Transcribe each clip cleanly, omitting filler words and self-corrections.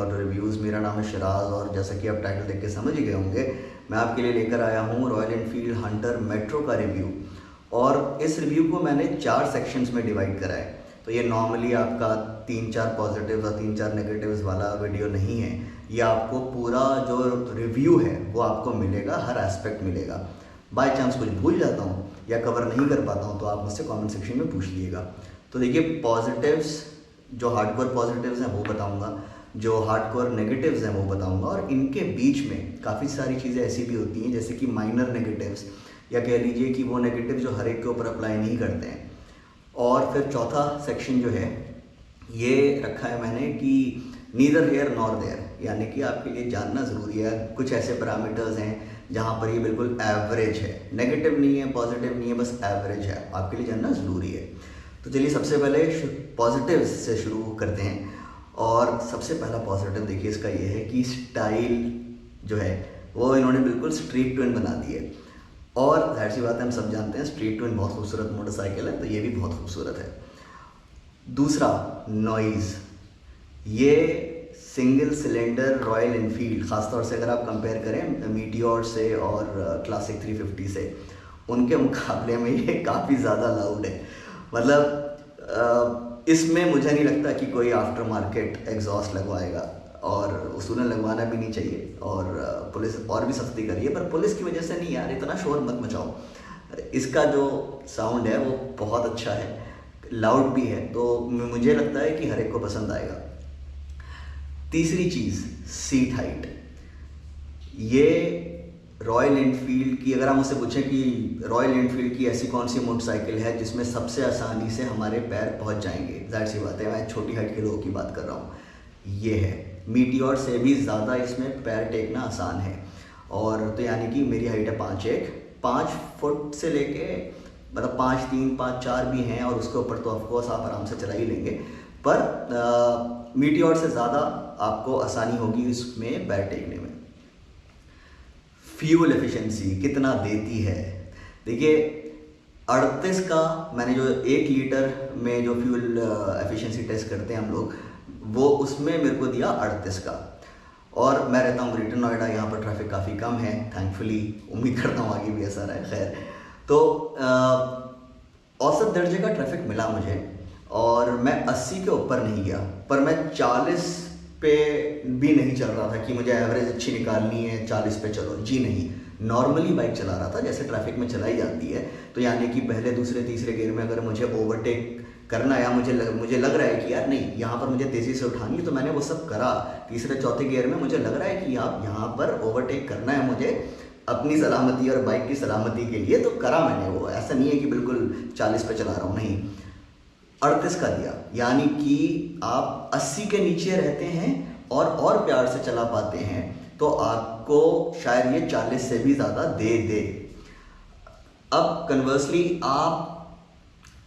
Auto reviews. मेरा नाम है शिराज और जैसा कि आप टाइटल देख के समझ ही गए होंगे, मैं आपके लिए लेकर आया हूँ रॉयल एनफील्ड हंटर मेट्रो का रिव्यू। और इस रिव्यू को मैंने 4 सेक्शंस में डिवाइड करा है। तो ये नॉर्मली आपका 3-4 पॉजिटिव्स और 3-4 नेगेटिव्स वाला वीडियो नहीं है। ये आपको पूरा जो रिव्यू है वो आपको मिलेगा, हर एस्पेक्ट मिलेगा। बाय चांस कुछ भूल जाता हूँ या कवर नहीं कर पाता हूँ तो आप मुझसे कमेंट सेक्शन में पूछ लीजिएगा। तो देखिए, पॉजिटिव्स जो हार्डकोर पॉजिटिव्स हैं वो बताऊंगा, जो हार्डकोर नेगेटिव्स हैं वो बताऊंगा, और इनके बीच में काफ़ी सारी चीज़ें ऐसी भी होती हैं जैसे कि माइनर नेगेटिव्स, या कह लीजिए कि वो नेगेटिव जो हर एक के ऊपर अप्लाई नहीं करते हैं। और फिर चौथा सेक्शन जो है ये रखा है मैंने कि नीदर हेयर नॉर देयर, यानी कि आपके लिए जानना ज़रूरी है कुछ ऐसे पैरामीटर्स हैं जहाँ पर ये बिल्कुल एवरेज है, नेगेटिव नहीं है, पॉजिटिव नहीं है, बस एवरेज है, आपके लिए जानना ज़रूरी है। तो चलिए सबसे पहले पॉजिटिव से शुरू करते हैं। और सबसे पहला पॉजिटिव देखिए इसका ये है कि स्टाइल जो है वो इन्होंने बिल्कुल स्ट्रीट ट्विन बना दी है। और जाहिर सी बात है, हम सब जानते हैं स्ट्रीट ट्विन बहुत खूबसूरत मोटरसाइकिल है, तो ये भी बहुत खूबसूरत है। दूसरा, नॉइज़। ये सिंगल सिलेंडर रॉयल एनफील्ड, ख़ासतौर से अगर आप कंपेयर करें मीटियोर से और क्लासिक 350 से, उनके मुकाबले में ये काफ़ी ज़्यादा लाउड है। मतलब इसमें मुझे नहीं लगता कि कोई आफ्टर मार्केट एग्जॉस्ट लगवाएगा, और उसूलन लगवाना भी नहीं चाहिए। और पुलिस और भी सख्ती करी है, पर पुलिस की वजह से नहीं यार, इतना शोर मत मचाओ। इसका जो साउंड है वो बहुत अच्छा है, लाउड भी है, तो मुझे लगता है कि हर एक को पसंद आएगा। तीसरी चीज़, सीट हाइट। ये रॉयल एनफील्ड की, अगर हम उससे पूछें कि रॉयल एनफील्ड की ऐसी कौन सी मोटरसाइकिल है जिसमें सबसे आसानी से हमारे पैर पहुंच जाएंगे, जाहिर सी बात है मैं छोटी हाइट के लोगों की बात कर रहा हूँ, ये है। मीटियोर से भी ज़्यादा इसमें पैर टेकना आसान है। और तो यानी कि मेरी हाइट है 5'1", 5 फुट से लेके मतलब 5'3", 5'4" भी हैं, और उसके ऊपर तो ऑफकोर्स आप आराम से चला ही लेंगे, पर मीटियोर से ज़्यादा आपको आसानी होगी इसमें पैर टेकने में। फ्यूल एफिशिएंसी कितना देती है, देखिए 38 का मैंने जो 1 लीटर में जो फ्यूल एफिशिएंसी टेस्ट करते हैं हम लोग, वो उसमें मेरे को दिया 38 का। और मैं रहता हूँ ग्रेटर नोएडा, यहाँ पर ट्रैफिक काफ़ी कम है थैंकफुली, उम्मीद करता हूँ आगे भी ऐसा रहे। खैर, तो औसत दर्जे का ट्रैफिक मिला मुझे, और मैं 80 के ऊपर नहीं गया, पर मैं 40 पे भी नहीं चल रहा था कि मुझे एवरेज अच्छी निकालनी है 40 पे चलो, जी नहीं, नॉर्मली बाइक चला रहा था जैसे ट्रैफिक में चलाई जाती है। तो यानी कि पहले दूसरे तीसरे गियर में अगर मुझे ओवरटेक करना है, मुझे लग रहा है कि यार नहीं यहाँ पर मुझे तेज़ी से उठानी है, तो मैंने वो सब करा। तीसरे चौथे गियर में मुझे लग रहा है कि आप यहाँ पर ओवरटेक करना है मुझे अपनी सलामती और बाइक की सलामती के लिए, तो करा मैंने वो। ऐसा नहीं है कि बिल्कुल 40 पे चला रहा हूँ, नहीं, 38 का दिया। यानी कि आप 80 के नीचे रहते हैं और प्यार से चला पाते हैं, तो आपको शायद ये 40 से भी ज़्यादा दे। अब कन्वर्सली आप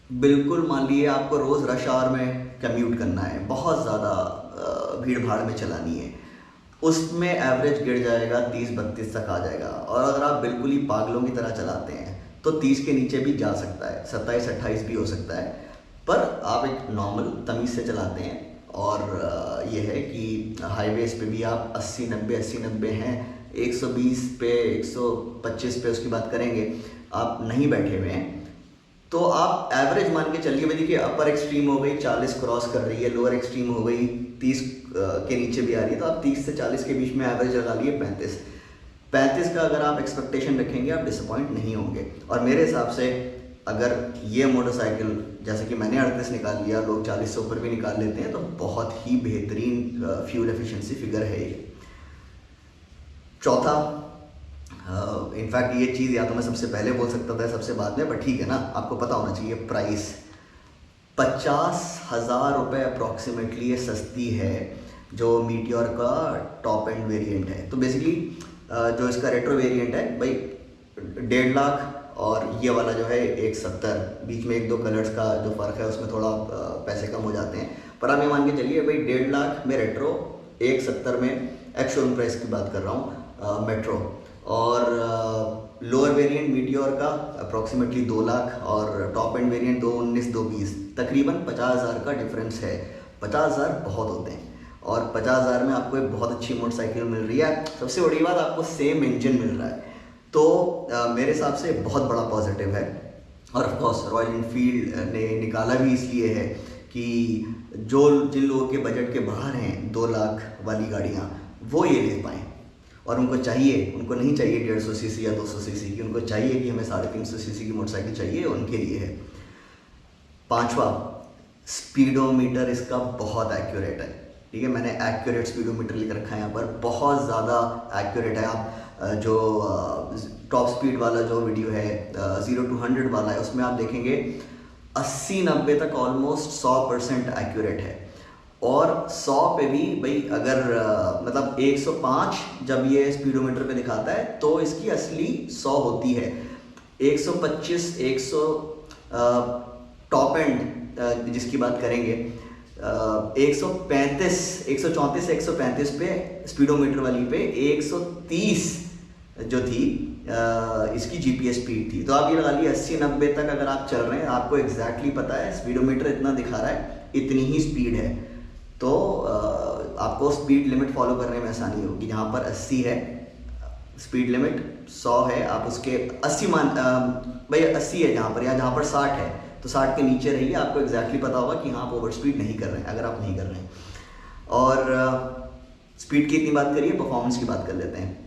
बिल्कुल मान लिए आपको रोज़ रश आवर में कम्यूट करना है, बहुत ज़्यादा भीड़ भाड़ में चलानी है, उसमें एवरेज गिर जाएगा 30-32 तक आ जाएगा। और अगर आप बिल्कुल ही पागलों की तरह चलाते हैं तो 30 के नीचे भी जा सकता है, 27-28 भी हो सकता है, पर आप एक नॉर्मल तमीज़ से चलाते हैं। और ये है कि हाईवेज़ पे भी आप 80-90 हैं, 120 पे 125 पे उसकी बात करेंगे, आप नहीं बैठे हुए हैं, तो आप एवरेज मान के चलिए। भाई देखिए, अपर एक्सट्रीम हो गई 40 क्रॉस कर रही है, लोअर एक्सट्रीम हो गई 30 के नीचे भी आ रही है, तो आप 30 से 40 के बीच में एवरेज लगा लिए 35 का अगर आप एक्सपेक्टेशन रखेंगे आप डिसअपॉइंट नहीं होंगे। और मेरे हिसाब से अगर ये मोटरसाइकिल जैसे कि मैंने 38 निकाल लिया, लोग 40 से ऊपर भी निकाल लेते हैं, तो बहुत ही बेहतरीन फ्यूल एफिशिएंसी फिगर है ये। चौथा, इनफैक्ट ये चीज़ या तो मैं सबसे पहले बोल सकता था सबसे बाद में, पर ठीक है ना, आपको पता होना चाहिए, प्राइस 50,000 रुपये अप्रॉक्सीमेटली ये सस्ती है, जो मीटियोर का टॉप एंड वेरिएंट है। तो बेसिकली जो इसका रेट्रो वेरिएंट है भाई 1.5 लाख, और ये वाला जो है 170, बीच में 1-2 कलर्स का जो फ़र्क है उसमें थोड़ा पैसे कम हो जाते हैं, पर आप ये मान के चलिए भाई 1.5 लाख में रेट्रो, 170 में एक्स शोरूम प्राइस की बात कर रहा हूँ मेट्रो। और लोअर वेरिएंट मीटियोर का अप्रॉक्सीमेटली 2 लाख, और टॉप एंड वेरिएंट 219-220, तकरीबन 50,000 का डिफरेंस है। 50,000 बहुत होते हैं, और 50,000 में आपको एक बहुत अच्छी मोटरसाइकिल मिल रही है। सबसे बड़ी बात, आपको सेम इंजन मिल रहा है। तो मेरे हिसाब से बहुत बड़ा पॉजिटिव है। और ऑफ कोर्स रॉयल एनफील्ड ने निकाला भी इसलिए है कि जिन लोगों के बजट के बाहर हैं 2 लाख वाली गाड़ियाँ, वो ये ले पाएँ। और उनको नहीं चाहिए 150 सीसी या 200 सीसी की, उनको चाहिए कि हमें 350 सीसी की मोटरसाइकिल चाहिए, उनके लिए है। 5वां, स्पीडोमीटर इसका बहुत एक्यूरेट है। ठीक है, मैंने एक्यूरेट स्पीडोमीटर लिख रखा है यहाँ पर, बहुत ज़्यादा एक्यूरेट है। आप जो टॉप स्पीड वाला जो वीडियो है 0 to 100 वाला है, उसमें आप देखेंगे 80-90 तक ऑलमोस्ट 100% एक्यूरेट है। और 100 पे भी भाई अगर मतलब 105 जब ये स्पीडोमीटर पे दिखाता है तो इसकी असली 100 होती है। 125 100 टॉप एंड जिसकी बात करेंगे 134 135 पे स्पीडोमीटर वाली पे 130 जो थी इसकी जीपीएस स्पीड थी। तो आप ये लगा लीजिए 80-90 तक अगर आप चल रहे हैं, आपको एग्जैक्टली पता है स्पीडोमीटर इतना दिखा रहा है, इतनी ही स्पीड है। तो आपको स्पीड लिमिट फॉलो करने में आसानी होगी। जहाँ पर 80 है स्पीड लिमिट, 100 है, आप उसके 80 भाई 80 है जहाँ पर, या जहाँ पर 60 है तो 60 के नीचे रहिए, आपको एग्जैक्टली पता होगा कि हाँ आप ओवर स्पीड नहीं कर रहे हैं, अगर आप नहीं कर रहे हैं। और स्पीड की इतनी बात करिए, परफॉर्मेंस की बात कर लेते हैं।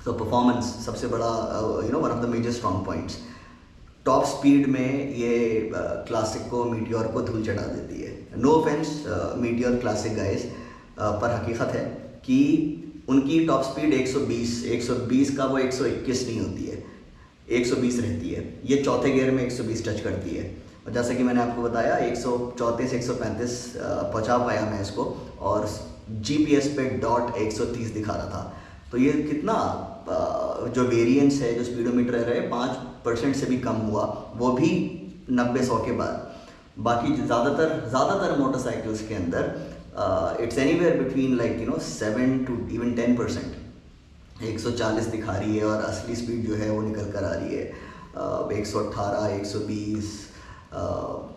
तो परफॉर्मेंस सबसे बड़ा one of the major strong points. Top speed में ये क्लासिक को, मीटियोर को धूल चढ़ा देती है। No offence Meteor classic guys, पर हकीकत है कि उनकी टॉप स्पीड 120 का वो 121 नहीं होती है, 120 रहती है। ये चौथे गियर में 120 टच करती है। और जैसे कि मैंने आपको बताया 134 135 पहुँचा पाया मैं इसको, और जीपीएस पे डॉट 130 दिखा रहा था। तो ये कितना जो वेरिएंस है, जो स्पीडोमीटर है 5% से भी कम हुआ, वो भी 90-100 के बाद। बाकी ज़्यादातर मोटरसाइकिल्स के अंदर it's anywhere between 7 to even 10%। 140 दिखा रही है और असली स्पीड जो है वो निकल कर आ रही है 118 120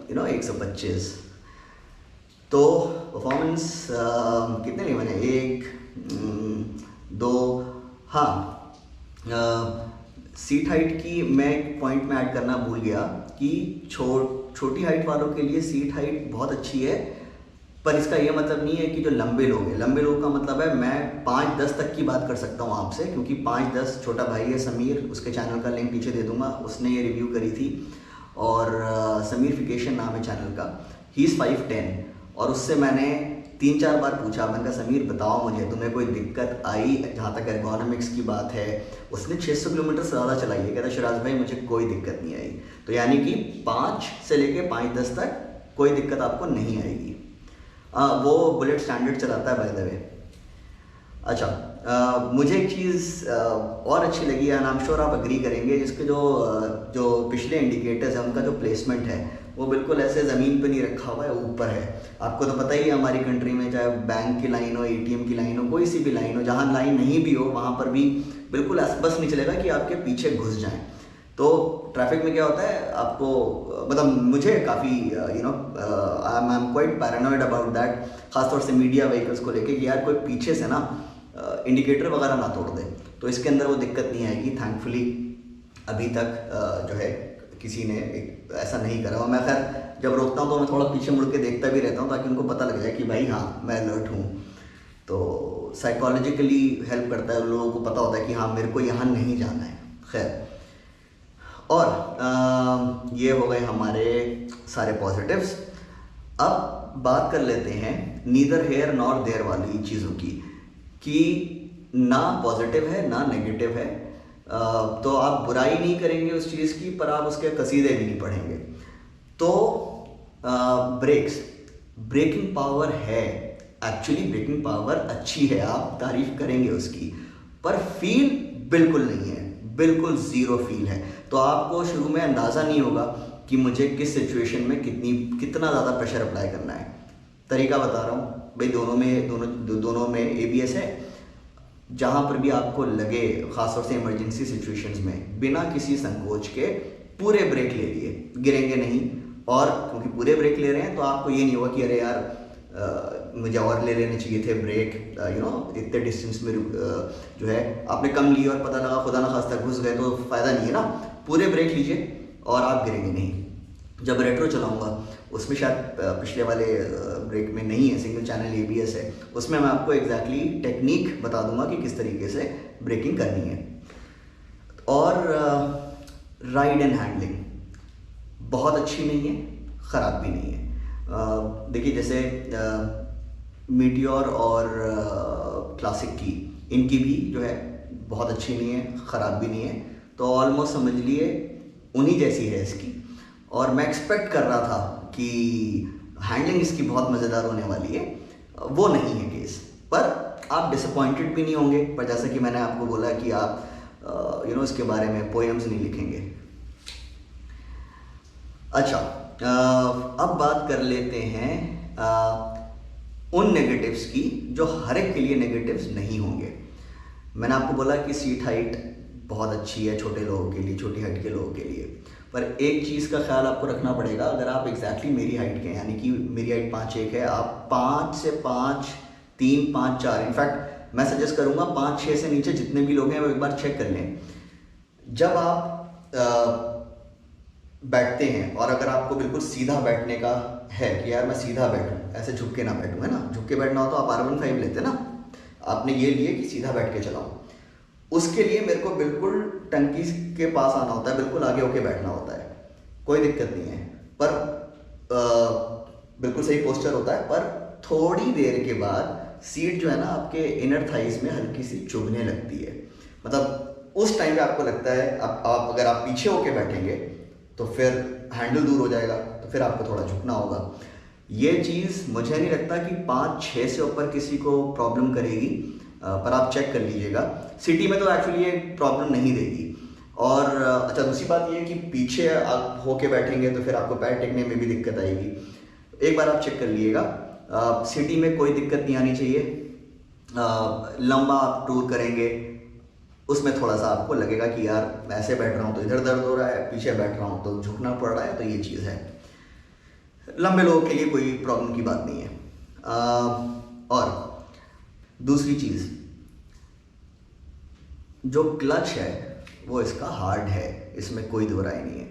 125। तो परफॉर्मेंस कितने लिए मैंने 1 2 हाँ, सीट हाइट की मैं एक पॉइंट में ऐड करना भूल गया कि छोटी हाइट वालों के लिए सीट हाइट बहुत अच्छी है। पर इसका ये मतलब नहीं है कि जो लंबे लोग हैं, लंबे लोग का मतलब है मैं 5-10 तक की बात कर सकता हूँ आपसे, क्योंकि 5-10 छोटा भाई है समीर, उसके चैनल का लिंक नीचे दे दूंगा, उसने ये रिव्यू करी थी। और समीर फिकेशन नाम है चैनल का, ही इज़ 5'10", और उससे मैंने 3-4 बार पूछा, मैंने कहा समीर बताओ मुझे तुम्हें कोई दिक्कत आई जहाँ तक एर्गोनॉमिक्स की बात है। उसने 600 किलोमीटर से ज़्यादा चलाई है, कहता शिराज भाई मुझे कोई दिक्कत नहीं आई। तो यानी कि 5 से लेके 5-10 तक कोई दिक्कत आपको नहीं आएगी। वो बुलेट स्टैंडर्ड चलाता है बाय द वे। अच्छा, मुझे एक चीज़ और अच्छी लगी, एंड आई एम श्योर आप अग्री करेंगे, जिसके जो पिछले इंडिकेटर्स हैं उनका जो प्लेसमेंट है वो बिल्कुल ऐसे ज़मीन पे नहीं रखा हुआ है, ऊपर है। आपको तो पता ही है हमारी कंट्री में चाहे बैंक की लाइन हो, एटीएम की लाइन हो, कोई सी भी लाइन हो, जहाँ लाइन नहीं भी हो वहाँ पर भी बिल्कुल बस नहीं चलेगा कि आपके पीछे घुस जाएं। तो ट्रैफिक में क्या होता है आपको, मतलब मुझे काफ़ी I am quite paranoid about that, खासतौर से मीडिया व्हीकल्स को लेके कि यार कोई पीछे से ना इंडिकेटर वगैरह ना तोड़ दे। तो इसके अंदर वो दिक्कत नहीं आएगी, थैंकफुली अभी तक जो है किसी ने ऐसा नहीं करा। और मैं खैर जब रोकता हूँ तो मैं थोड़ा पीछे मुड़ के देखता भी रहता हूँ, ताकि उनको पता लग जाए कि भाई हाँ मैं अलर्ट हूँ। तो साइकोलॉजिकली हेल्प करता है, लोगों को पता होता है कि हाँ मेरे को यहाँ नहीं जाना है। खैर, और ये हो गए हमारे सारे पॉजिटिव्स। अब बात कर लेते हैं नीदर हेयर नॉर देयर वाली चीज़ों की, कि ना पॉजिटिव है ना नेगेटिव है। तो आप बुराई नहीं करेंगे उस चीज़ की, पर आप उसके कसीदे भी नहीं पढ़ेंगे। तो ब्रेकिंग पावर है, एक्चुअली ब्रेकिंग पावर अच्छी है, आप तारीफ करेंगे उसकी, पर फील बिल्कुल नहीं है, बिल्कुल ज़ीरो फील है। तो आपको शुरू में अंदाज़ा नहीं होगा कि मुझे किस सिचुएशन में कितना ज़्यादा प्रेशर अप्लाई करना है। तरीका बता रहा हूँ भाई, दोनों में ABS है। जहाँ पर भी आपको लगे, ख़ासतौर से इमरजेंसी सिचुएशंस में, बिना किसी संकोच के पूरे ब्रेक ले लिए, गिरेंगे नहीं। और क्योंकि पूरे ब्रेक ले रहे हैं तो आपको ये नहीं होगा कि अरे यार मुझे और ले लेने चाहिए थे ब्रेक, इतने डिस्टेंस में जो है आपने कम लिए और पता लगा खुदा ना खास्ता घुस गए तो फ़ायदा नहीं है ना। पूरे ब्रेक लीजिए और आप गिरेंगे नहीं। जब रेट्रो चलाऊंगा उसमें शायद पिछले वाले ब्रेक में नहीं है, सिंगल चैनल ABS है, उसमें मैं आपको एग्जैक्टली टेक्निक बता दूंगा कि किस तरीके से ब्रेकिंग करनी है। और राइड एंड हैंडलिंग बहुत अच्छी नहीं है, ख़राब भी नहीं है। देखिए जैसे मीटियोर और क्लासिक की, इनकी भी जो है बहुत अच्छी नहीं है, ख़राब भी नहीं है, तो ऑलमोस्ट समझ लिए उन्हीं जैसी है इसकी। और मैं एक्सपेक्ट कर रहा था कि हैंडलिंग इसकी बहुत मज़ेदार होने वाली है, वो नहीं है केस। पर आप डिसअपॉइंटेड भी नहीं होंगे, पर जैसा कि मैंने आपको बोला कि आप इसके बारे में पोएम्स नहीं लिखेंगे। अच्छा, अब बात कर लेते हैं उन नेगेटिव्स की जो हर एक के लिए नेगेटिव्स नहीं होंगे। मैंने आपको बोला कि सीट हाइट बहुत अच्छी है छोटे लोगों के लिए, छोटी हाइट के लोगों के लिए, पर एक चीज़ का ख्याल आपको रखना पड़ेगा। अगर आप एग्जैक्टली मेरी हाइट के, यानी कि मेरी हाइट 5'1" है, आप 5 से 5'3", 5'4", इनफैक्ट मैं सजेस्ट करूँगा 5'6" से नीचे जितने भी लोग हैं वो एक बार चेक कर लें। जब आप बैठते हैं और अगर आपको बिल्कुल सीधा बैठने का है कि यार मैं सीधा बैठूं, ऐसे झुक के ना बैठूं, है ना, झुक के बैठना हो तो आप R15 लेते ना, आपने ये लिए कि सीधा बैठ के चलाऊं। उसके लिए मेरे को बिल्कुल टंकी के पास आना होता है, बिल्कुल आगे होके बैठना होता है, कोई दिक्कत नहीं है, पर बिल्कुल सही पोस्चर होता है। पर थोड़ी देर के बाद सीट जो है ना आपके इनर थाइज में हल्की सी चुभने लगती है, मतलब उस टाइम पे आपको लगता है आप अगर आप पीछे होके बैठेंगे तो फिर हैंडल दूर हो जाएगा, तो फिर आपको थोड़ा झुकना होगा। ये चीज़ मुझे नहीं लगता कि 5-6 से ऊपर किसी को प्रॉब्लम करेगी, पर आप चेक कर लीजिएगा। सिटी में तो एक्चुअली ये प्रॉब्लम नहीं देगी। और अच्छा, दूसरी बात ये है कि पीछे आप होके बैठेंगे तो फिर आपको पैर टेकने में भी दिक्कत आएगी। एक बार आप चेक कर लीजिएगा, सिटी में कोई दिक्कत नहीं आनी चाहिए। लंबा आप टूर करेंगे उसमें थोड़ा सा आपको लगेगा कि यार ऐसे बैठ रहा हूँ तो इधर दर्द हो रहा है, पीछे बैठ रहा हूँ तो झुकना पड़ रहा है, तो ये चीज़ है। लंबे लोगों के लिए कोई प्रॉब्लम की बात नहीं है। और दूसरी चीज़, जो क्लच है वो इसका हार्ड है, इसमें कोई दो राय नहीं है।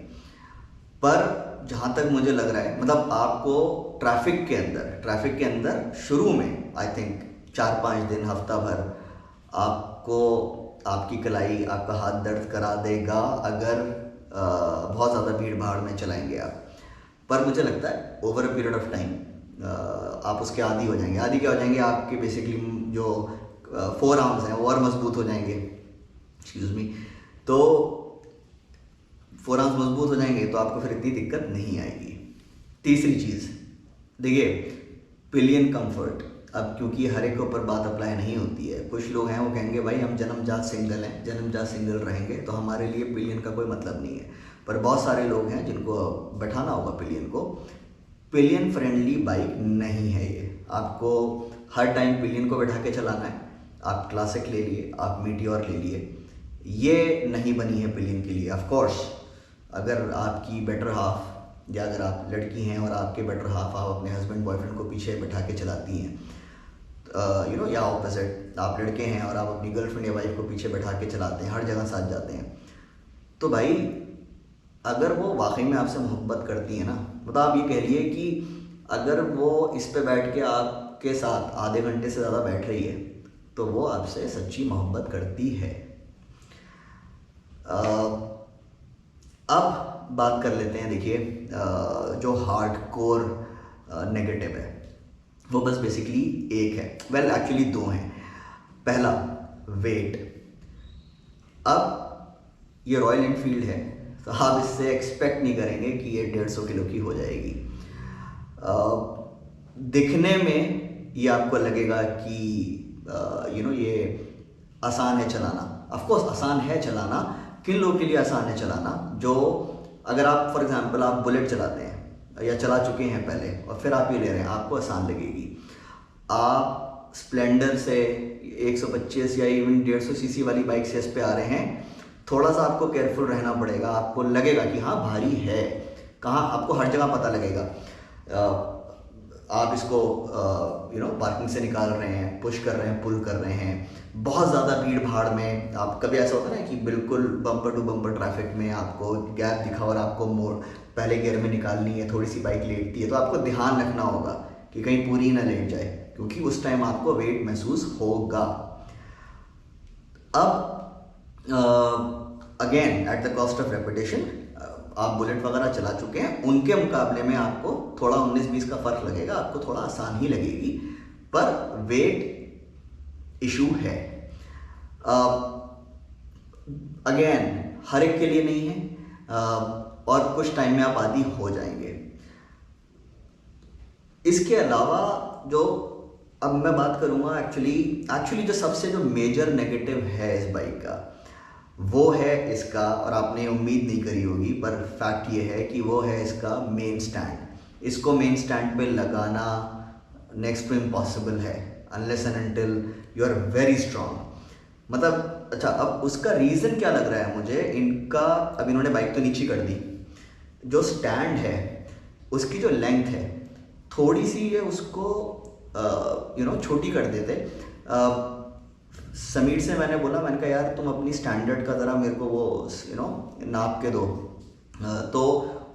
पर जहाँ तक मुझे लग रहा है, मतलब आपको ट्रैफिक के अंदर शुरू में आई थिंक 4-5 दिन, हफ्ता भर आपको आपकी कलाई, आपका हाथ दर्द करा देगा अगर बहुत ज़्यादा भीड़ भाड़ में चलाएंगे आप। पर मुझे लगता है over a period of time आप उसके आदी हो जाएंगे। आदी क्या हो जाएंगे, आपके बेसिकली जो 4 आर्म्स हैं वो और मजबूत हो जाएंगे, एक्सक्यूज मी, तो 4 आर्म्स मजबूत हो जाएंगे तो आपको फिर इतनी दिक्कत नहीं आएगी। तीसरी चीज़ देखिए, पिलियन कंफर्ट। अब क्योंकि हर एक के ऊपर बात अप्लाई नहीं होती है, कुछ लोग हैं वो कहेंगे भाई हम जन्मजात सिंगल हैं, जन्मजात सिंगल रहेंगे तो हमारे लिए पिलियन का कोई मतलब नहीं है। पर बहुत सारे लोग हैं जिनको बैठाना होगा पिलियन को। पिलियन फ्रेंडली बाइक नहीं है ये, आपको हर टाइम पिलियन को बैठा के चलाना है। आप क्लासिक ले लिए, आप मीटियोर ले लिए, ये नहीं बनी है पिलियन के लिए। ऑफ कोर्स अगर आपकी बेटर हाफ, या अगर आप लड़की हैं और आपके बेटर हाफ आप अपने हस्बैंड बॉयफ्रेंड को पीछे बैठा के चलाती हैं, या ऑपोजिट आप लड़के हैं और आप अपनी गर्लफ्रेंड या वाइफ को पीछे बैठा के चलाते हैं, हर जगह साथ जाते हैं, तो भाई अगर वो वाकई में आपसे मोहब्बत करती है ना, मतलब आप ये कह लिए कि अगर वो इस पे बैठ के आपके साथ आधे घंटे से ज़्यादा बैठ रही है तो वो आपसे सच्ची मोहब्बत करती है। अब बात कर लेते हैं, देखिए जो हार्डकोर नेगेटिव है वो बस बेसिकली एक है, वेल एक्चुअली 2 हैं। पहला वेट। अब ये रॉयल एनफील्ड है तो आप इससे एक्सपेक्ट नहीं करेंगे कि ये 150 किलो की हो जाएगी। दिखने में ये आपको लगेगा कि ये आसान है चलाना। ऑफ कोर्स आसान है चलाना, किन लोगों के लिए आसान है चलाना, जो अगर आप फॉर एग्जांपल आप बुलेट चलाते हैं या चला चुके हैं पहले और फिर आप ये ले रहे हैं, आपको आसान लगेगी। आप स्प्लेंडर से 125 या इवन 150 सीसी वाली बाइक से इस पे आ रहे हैं, थोड़ा सा आपको केयरफुल रहना पड़ेगा। आपको लगेगा कि हाँ भारी है, कहाँ आपको हर जगह पता लगेगा। आप इसको पार्किंग से निकाल रहे हैं, पुश कर रहे हैं, पुल कर रहे हैं, बहुत ज़्यादा भीड़ भाड़ में, आप कभी ऐसा होता है ना कि बिल्कुल बम्पर टू बम्पर ट्रैफिक में आपको गैप दिखा और आपको मोड़ पहले गियर में निकालनी है, थोड़ी सी बाइक लेटती है, तो आपको ध्यान रखना होगा कि कहीं पूरी ना लेट जाए, क्योंकि उस टाइम आपको वेट महसूस होगा। अब again at the cost of reputation, आप बुलेट वगैरह चला चुके हैं, उनके मुकाबले में आपको थोड़ा 19-20 का फ़र्क लगेगा, आपको थोड़ा आसान ही लगेगी, पर वेट इशू है। अगेन हर एक के लिए नहीं है, और कुछ टाइम में आप आदी हो जाएंगे। इसके अलावा जो अब मैं बात करूँगा एक्चुअली जो सबसे जो मेजर नेगेटिव है इस बाइक का, वो है इसका, और आपने उम्मीद नहीं करी होगी पर फैक्ट ये है कि वो है इसका मेन स्टैंड। इसको मेन स्टैंड पे लगाना नेक्स्ट टू इम्पॉसिबल है unless and until you are very strong. मतलब अच्छा, अब उसका रीज़न क्या लग रहा है मुझे, इनका अब इन्होंने बाइक तो नीचे कर दी, जो स्टैंड है उसकी जो लेंथ है थोड़ी सी ये उसको छोटी कर देते। समीर से मैंने बोला, मैंने कहा यार तुम अपनी स्टैंडर्ड का ज़रा मेरे को वो नाप के दो, तो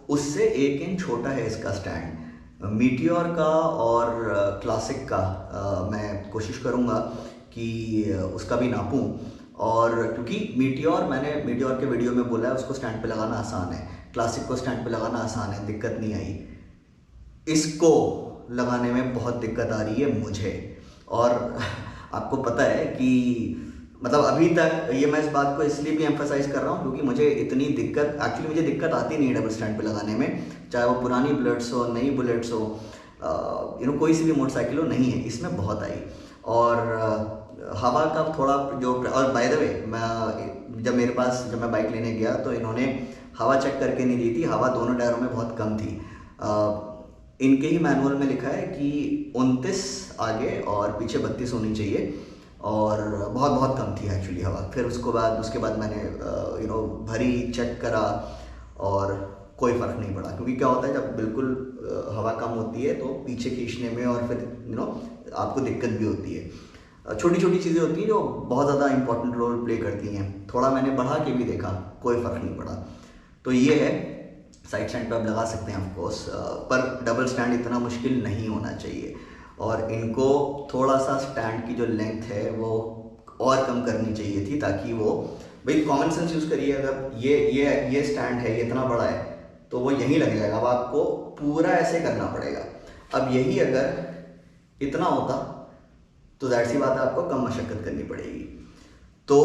उससे 1 इंच छोटा है इसका स्टैंड। मीटियोर का और क्लासिक का मैं कोशिश करूँगा कि उसका भी नापूं, और क्योंकि मीटियोर के वीडियो में बोला है उसको स्टैंड पे लगाना आसान है, क्लासिक को स्टैंड पे लगाना आसान है, दिक्कत नहीं आई। इसको लगाने में बहुत दिक्कत आ रही है मुझे, और आपको पता है कि मतलब अभी तक ये मैं इस बात को इसलिए भी एम्फसाइज कर रहा हूँ क्योंकि मुझे इतनी दिक्कत मुझे दिक्कत आती नहीं है डबल स्टैंड पे लगाने में, चाहे वो पुरानी बुलेट्स हो, नई बुलेट्स हो, कोई सी भी मोटरसाइकिल हो, नहीं है, इसमें बहुत आई। और हवा का थोड़ा जो, और बाय द वे जब मैं बाइक लेने गया तो इन्होंने हवा चेक करके नहीं दी थी, हवा दोनों टायरों में बहुत कम थी। इनके ही मैनुअल में लिखा है कि 29 आगे और पीछे 32 होनी चाहिए, और बहुत बहुत कम थी एक्चुअली हवा। फिर उसके बाद मैंने भरी, चेक करा, और कोई फ़र्क नहीं पड़ा, क्योंकि क्या होता है जब बिल्कुल हवा कम होती है तो पीछे खींचने में और फिर आपको दिक्कत भी होती है। छोटी छोटी चीज़ें होती हैं जो बहुत ज़्यादा इंपॉर्टेंट रोल प्ले करती हैं। थोड़ा मैंने बढ़ा के भी देखा, कोई फ़र्क नहीं पड़ा। तो ये है, साइड स्टैंड पे आप लगा सकते हैं ऑफकोर्स, पर डबल स्टैंड इतना मुश्किल नहीं होना चाहिए, और इनको थोड़ा सा स्टैंड की जो लेंथ है वो और कम करनी चाहिए थी, ताकि वो भाई कॉमन सेंस यूज़ करिए। अगर ये स्टैंड है, ये इतना बड़ा है तो वो यहीं लग जाएगा, अब आपको पूरा ऐसे करना पड़ेगा। अब यही अगर इतना होता तो जाहिर सी बात है आपको कम मशक्क़त करनी पड़ेगी। तो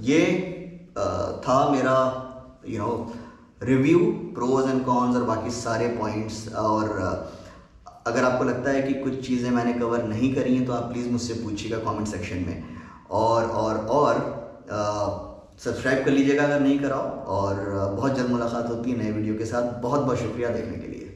ये था मेरा रिव्यू, प्रोज एंड कॉन्स और बाकी सारे पॉइंट्स। और अगर आपको लगता है कि कुछ चीज़ें मैंने कवर नहीं करी हैं तो आप प्लीज़ मुझसे पूछिएगा कमेंट सेक्शन में, और सब्सक्राइब कर लीजिएगा अगर नहीं कराओ, और बहुत जल्द मुलाकात होती है नए वीडियो के साथ। बहुत बहुत शुक्रिया देखने के लिए।